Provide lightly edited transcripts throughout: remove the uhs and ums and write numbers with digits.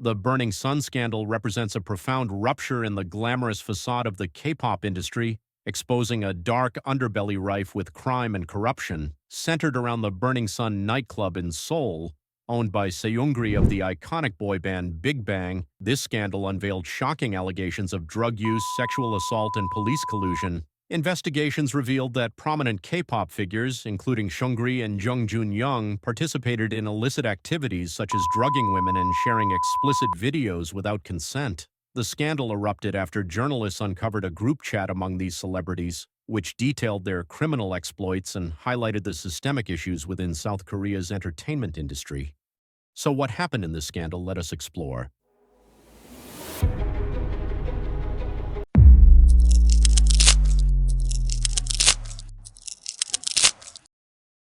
The Burning Sun scandal represents a profound rupture in the glamorous facade of the K-pop industry, exposing a dark underbelly rife with crime and corruption, centered around the Burning Sun nightclub in Seoul, owned by Seungri of the iconic boy band Big Bang. This scandal unveiled shocking allegations of drug use, sexual assault, and police collusion. Investigations revealed that prominent K-pop figures, including Seungri and Jung Jun-young, participated in illicit activities such as drugging women and sharing explicit videos without consent. The scandal erupted after journalists uncovered a group chat among these celebrities, which detailed their criminal exploits and highlighted the systemic issues within South Korea's entertainment industry. So what happened in this scandal? Let us explore.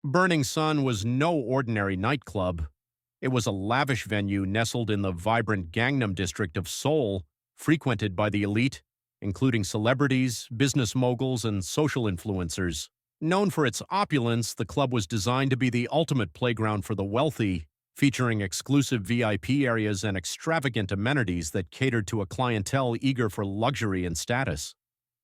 Burning Sun was no ordinary nightclub. It was a lavish venue nestled in the vibrant Gangnam district of Seoul, frequented by the elite, including celebrities, business moguls, and social influencers. Known for its opulence, the club was designed to be the ultimate playground for the wealthy, featuring exclusive VIP areas and extravagant amenities that catered to a clientele eager for luxury and status.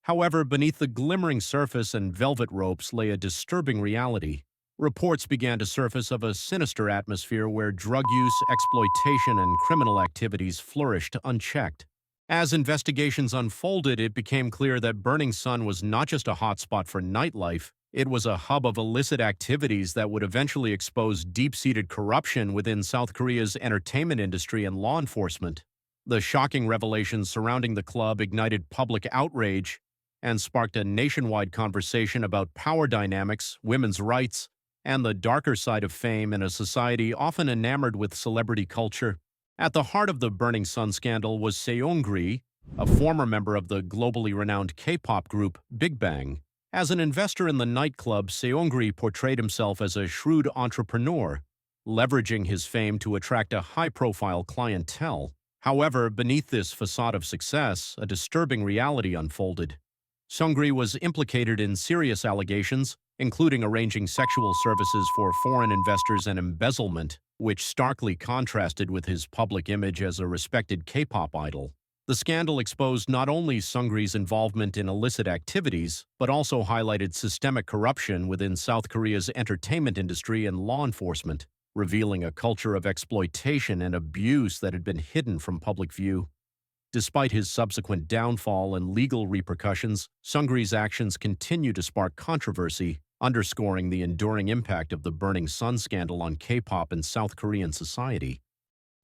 However, beneath the glimmering surface and velvet ropes lay a disturbing reality. Reports began to surface of a sinister atmosphere where drug use, exploitation, and criminal activities flourished unchecked. As investigations unfolded, it became clear that Burning Sun was not just a hotspot for nightlife, it was a hub of illicit activities that would eventually expose deep-seated corruption within South Korea's entertainment industry and law enforcement. The shocking revelations surrounding the club ignited public outrage and sparked a nationwide conversation about power dynamics, women's rights, and the darker side of fame in a society often enamored with celebrity culture. At the heart of the Burning Sun scandal was Seungri, a former member of the globally renowned K-pop group Big Bang. As an investor in the nightclub, Seungri portrayed himself as a shrewd entrepreneur, leveraging his fame to attract a high-profile clientele. However, beneath this facade of success, a disturbing reality unfolded. Seungri was implicated in serious allegations, including arranging sexual services for foreign investors and embezzlement, which starkly contrasted with his public image as a respected K-pop idol. The scandal exposed not only Seungri's involvement in illicit activities, but also highlighted systemic corruption within South Korea's entertainment industry and law enforcement, revealing a culture of exploitation and abuse that had been hidden from public view. Despite his subsequent downfall and legal repercussions, Seungri's actions continue to spark controversy, underscoring the enduring impact of the Burning Sun scandal on K-pop and South Korean society.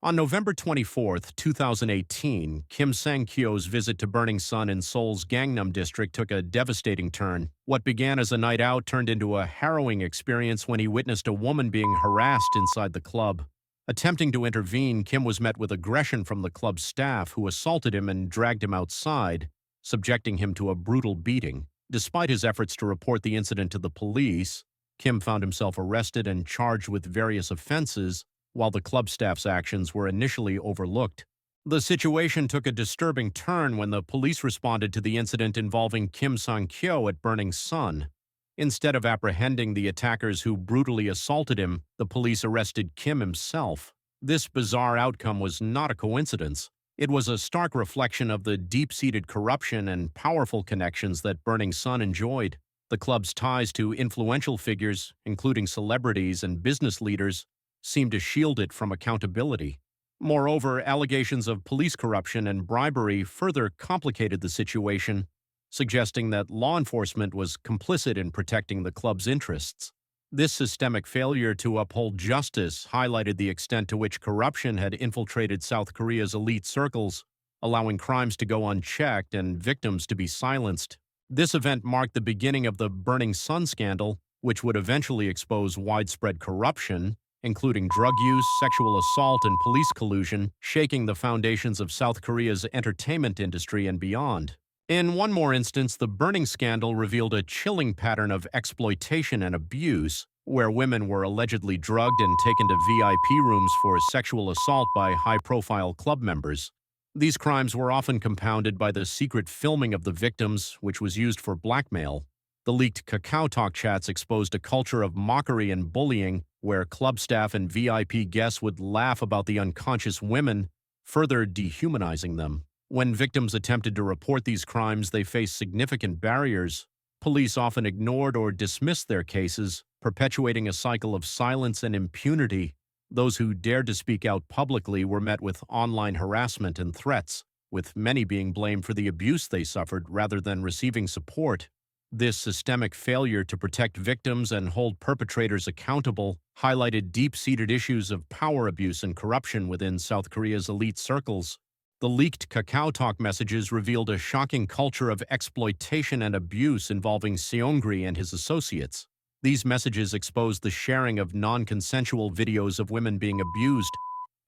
On November 24, 2018, Kim Sang-kyo's visit to Burning Sun in Seoul's Gangnam district took a devastating turn. What began as a night out turned into a harrowing experience when he witnessed a woman being harassed inside the club. Attempting to intervene, Kim was met with aggression from the club's staff, who assaulted him and dragged him outside, subjecting him to a brutal beating. Despite his efforts to report the incident to the police, Kim found himself arrested and charged with various offenses, while the club staff's actions were initially overlooked. The situation took a disturbing turn when the police responded to the incident involving Kim Sang-kyo at Burning Sun. Instead of apprehending the attackers who brutally assaulted him, the police arrested Kim himself. This bizarre outcome was not a coincidence. It was a stark reflection of the deep-seated corruption and powerful connections that Burning Sun enjoyed. The club's ties to influential figures, including celebrities and business leaders, seemed to shield it from accountability. Moreover, allegations of police corruption and bribery further complicated the situation, suggesting that law enforcement was complicit in protecting the club's interests. This systemic failure to uphold justice highlighted the extent to which corruption had infiltrated South Korea's elite circles, allowing crimes to go unchecked and victims to be silenced. This event marked the beginning of the Burning Sun scandal, which would eventually expose widespread corruption, including drug use, sexual assault, and police collusion, shaking the foundations of South Korea's entertainment industry and beyond. In one more instance, the Burning scandal revealed a chilling pattern of exploitation and abuse, where women were allegedly drugged and taken to VIP rooms for sexual assault by high-profile club members. These crimes were often compounded by the secret filming of the victims, which was used for blackmail. The leaked KakaoTalk chats exposed a culture of mockery and bullying, where club staff and VIP guests would laugh about the unconscious women, further dehumanizing them. When victims attempted to report these crimes, they faced significant barriers. Police often ignored or dismissed their cases, perpetuating a cycle of silence and impunity. Those who dared to speak out publicly were met with online harassment and threats, with many being blamed for the abuse they suffered rather than receiving support. This systemic failure to protect victims and hold perpetrators accountable highlighted deep-seated issues of power abuse and corruption within South Korea's elite circles. The leaked KakaoTalk messages revealed a shocking culture of exploitation and abuse involving Seungri and his associates. These messages exposed the sharing of non-consensual videos of women being abused,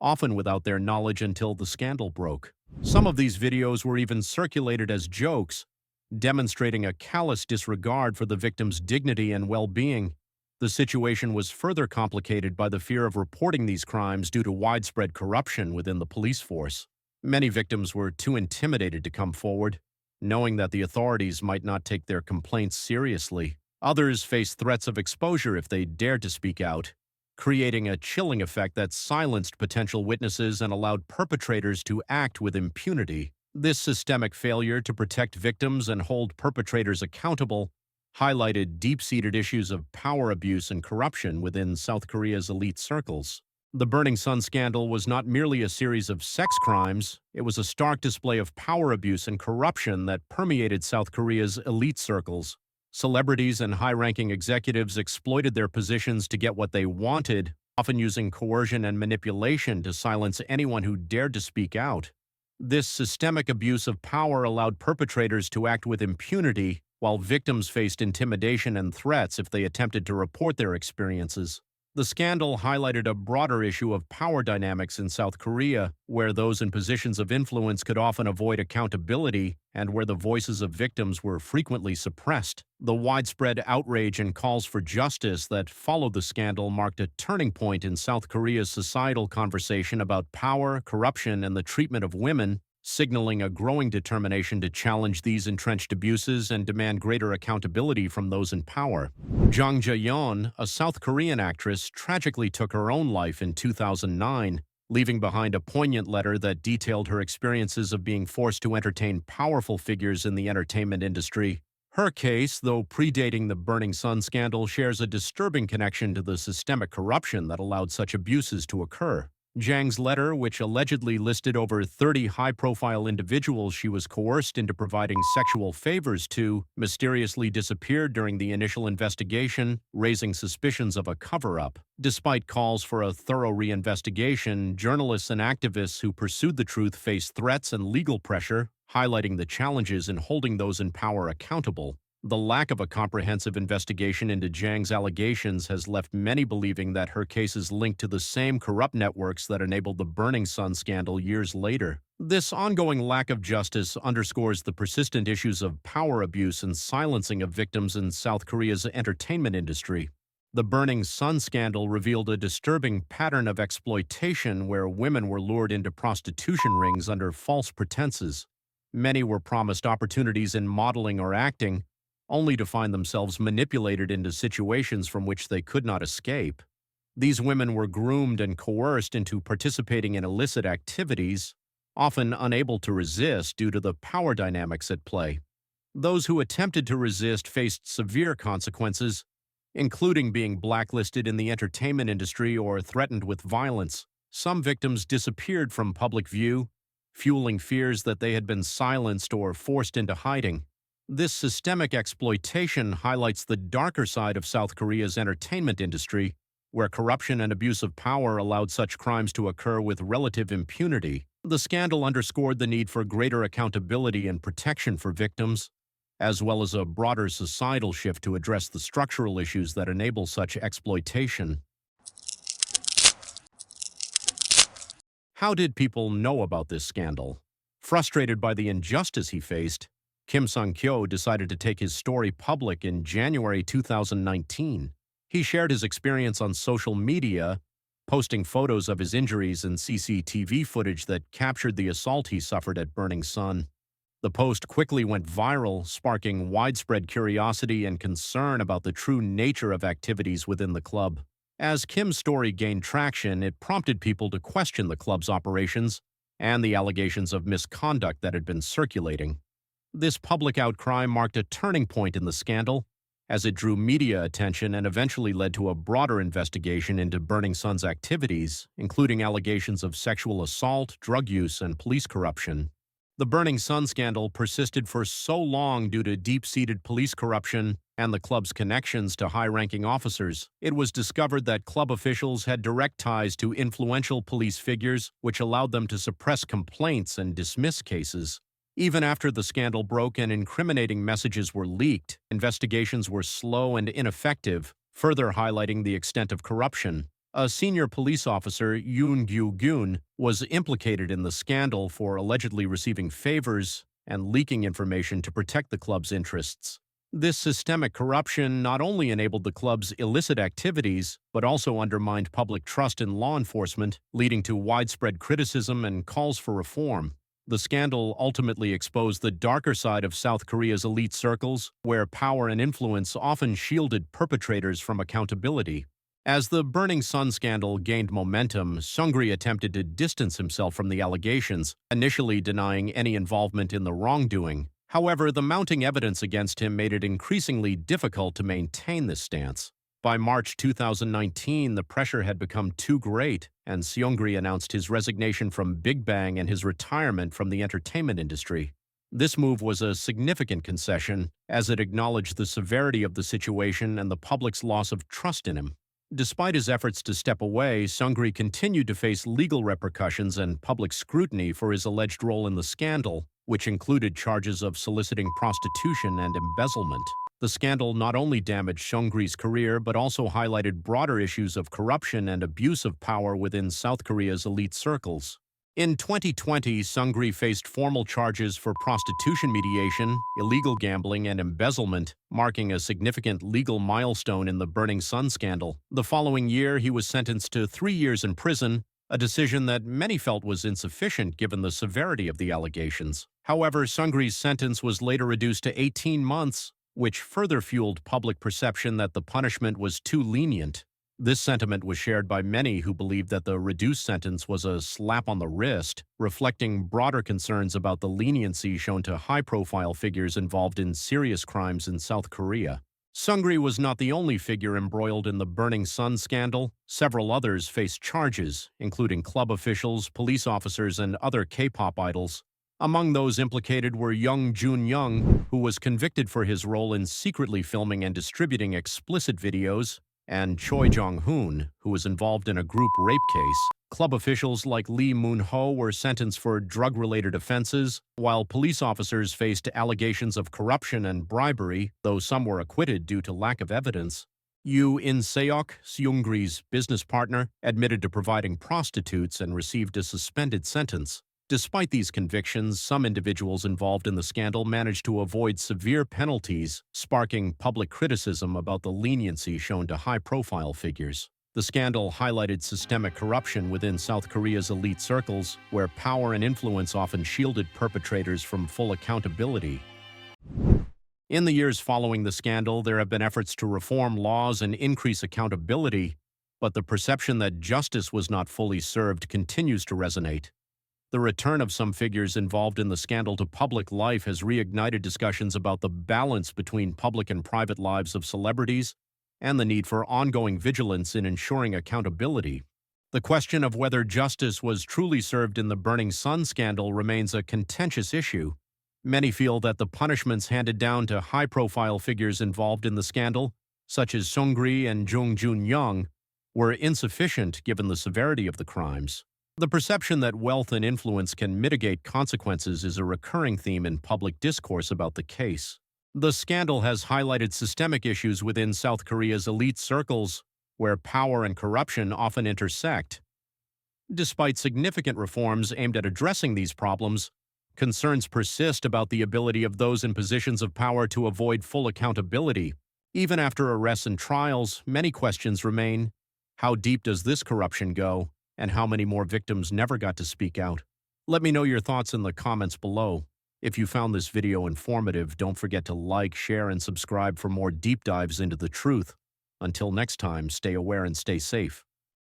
often without their knowledge until the scandal broke. Some of these videos were even circulated as jokes, demonstrating a callous disregard for the victim's dignity and well-being. The situation was further complicated by the fear of reporting these crimes due to widespread corruption within the police force. Many victims were too intimidated to come forward, knowing that the authorities might not take their complaints seriously. Others faced threats of exposure if they dared to speak out, creating a chilling effect that silenced potential witnesses and allowed perpetrators to act with impunity. This systemic failure to protect victims and hold perpetrators accountable highlighted deep-seated issues of power abuse and corruption within South Korea's elite circles. The Burning Sun scandal was not merely a series of sex crimes, it was a stark display of power abuse and corruption that permeated South Korea's elite circles. Celebrities and high-ranking executives exploited their positions to get what they wanted, often using coercion and manipulation to silence anyone who dared to speak out. This systemic abuse of power allowed perpetrators to act with impunity, while victims faced intimidation and threats if they attempted to report their experiences. The scandal highlighted a broader issue of power dynamics in South Korea, where those in positions of influence could often avoid accountability and where the voices of victims were frequently suppressed. The widespread outrage and calls for justice that followed the scandal marked a turning point in South Korea's societal conversation about power, corruption, and the treatment of women, signaling a growing determination to challenge these entrenched abuses and demand greater accountability from those in power. Jang Ja-yeon, a South Korean actress, tragically took her own life in 2009, leaving behind a poignant letter that detailed her experiences of being forced to entertain powerful figures in the entertainment industry. Her case, though predating the Burning Sun scandal, shares a disturbing connection to the systemic corruption that allowed such abuses to occur. Jang's letter, which allegedly listed over 30 high-profile individuals she was coerced into providing sexual favors to, mysteriously disappeared during the initial investigation, raising suspicions of a cover-up. Despite calls for a thorough reinvestigation, journalists and activists who pursued the truth faced threats and legal pressure, highlighting the challenges in holding those in power accountable. The lack of a comprehensive investigation into Jang's allegations has left many believing that her case is linked to the same corrupt networks that enabled the Burning Sun scandal years later. This ongoing lack of justice underscores the persistent issues of power abuse and silencing of victims in South Korea's entertainment industry. The Burning Sun scandal revealed a disturbing pattern of exploitation where women were lured into prostitution rings under false pretenses. Many were promised opportunities in modeling or acting, only to find themselves manipulated into situations from which they could not escape. These women were groomed and coerced into participating in illicit activities, often unable to resist due to the power dynamics at play. Those who attempted to resist faced severe consequences, including being blacklisted in the entertainment industry or threatened with violence. Some victims disappeared from public view, fueling fears that they had been silenced or forced into hiding. This systemic exploitation highlights the darker side of South Korea's entertainment industry, where corruption and abuse of power allowed such crimes to occur with relative impunity. The scandal underscored the need for greater accountability and protection for victims, as well as a broader societal shift to address the structural issues that enable such exploitation. How did people know about this scandal? Frustrated by the injustice he faced, Kim Sung-kyo decided to take his story public in January 2019. He shared his experience on social media, posting photos of his injuries and CCTV footage that captured the assault he suffered at Burning Sun. The post quickly went viral, sparking widespread curiosity and concern about the true nature of activities within the club. As Kim's story gained traction, it prompted people to question the club's operations and the allegations of misconduct that had been circulating. This public outcry marked a turning point in the scandal, as it drew media attention and eventually led to a broader investigation into Burning Sun's activities, including allegations of sexual assault, drug use, and police corruption. The Burning Sun scandal persisted for so long due to deep-seated police corruption and the club's connections to high-ranking officers. It was discovered that club officials had direct ties to influential police figures, which allowed them to suppress complaints and dismiss cases. Even after the scandal broke and incriminating messages were leaked, investigations were slow and ineffective, further highlighting the extent of corruption. A senior police officer, Yoon Gyu-gun, was implicated in the scandal for allegedly receiving favors and leaking information to protect the club's interests. This systemic corruption not only enabled the club's illicit activities, but also undermined public trust in law enforcement, leading to widespread criticism and calls for reform. The scandal ultimately exposed the darker side of South Korea's elite circles, where power and influence often shielded perpetrators from accountability. As the Burning Sun scandal gained momentum, Seungri attempted to distance himself from the allegations, initially denying any involvement in the wrongdoing. However, the mounting evidence against him made it increasingly difficult to maintain this stance. By March 2019, the pressure had become too great, and Seungri announced his resignation from Big Bang and his retirement from the entertainment industry. This move was a significant concession, as it acknowledged the severity of the situation and the public's loss of trust in him. Despite his efforts to step away, Seungri continued to face legal repercussions and public scrutiny for his alleged role in the scandal, which included charges of soliciting prostitution and embezzlement. The scandal not only damaged Seungri's career but also highlighted broader issues of corruption and abuse of power within South Korea's elite circles. In 2020, Seungri faced formal charges for prostitution mediation, illegal gambling, and embezzlement, marking a significant legal milestone in the Burning Sun scandal. The following year, he was sentenced to 3 years in prison, a decision that many felt was insufficient given the severity of the allegations. However, Seungri's sentence was later reduced to 18 months, which further fueled public perception that the punishment was too lenient. This sentiment was shared by many who believed that the reduced sentence was a slap on the wrist, reflecting broader concerns about the leniency shown to high-profile figures involved in serious crimes in South Korea. Seungri was not the only figure embroiled in the Burning Sun scandal. Several others faced charges, including club officials, police officers, and other K-pop idols. Among those implicated were Young Jun-young, who was convicted for his role in secretly filming and distributing explicit videos, and Choi Jong-hoon, who was involved in a group rape case. Club officials like Lee Moon-ho were sentenced for drug-related offenses, while police officers faced allegations of corruption and bribery, though some were acquitted due to lack of evidence. Yoo In-seok, Seungri's business partner, admitted to providing prostitutes and received a suspended sentence. Despite these convictions, some individuals involved in the scandal managed to avoid severe penalties, sparking public criticism about the leniency shown to high-profile figures. The scandal highlighted systemic corruption within South Korea's elite circles, where power and influence often shielded perpetrators from full accountability. In the years following the scandal, there have been efforts to reform laws and increase accountability, but the perception that justice was not fully served continues to resonate. The return of some figures involved in the scandal to public life has reignited discussions about the balance between public and private lives of celebrities and the need for ongoing vigilance in ensuring accountability. The question of whether justice was truly served in the Burning Sun scandal remains a contentious issue. Many feel that the punishments handed down to high-profile figures involved in the scandal, such as Seungri and Jung Jun-young, were insufficient given the severity of the crimes. The perception that wealth and influence can mitigate consequences is a recurring theme in public discourse about the case. The scandal has highlighted systemic issues within South Korea's elite circles, where power and corruption often intersect. Despite significant reforms aimed at addressing these problems, concerns persist about the ability of those in positions of power to avoid full accountability. Even after arrests and trials, many questions remain. How deep does this corruption go? And how many more victims never got to speak out? Let me know your thoughts in the comments below. If you found this video informative, don't forget to like, share, and subscribe for more deep dives into the truth. Until next time, stay aware and stay safe.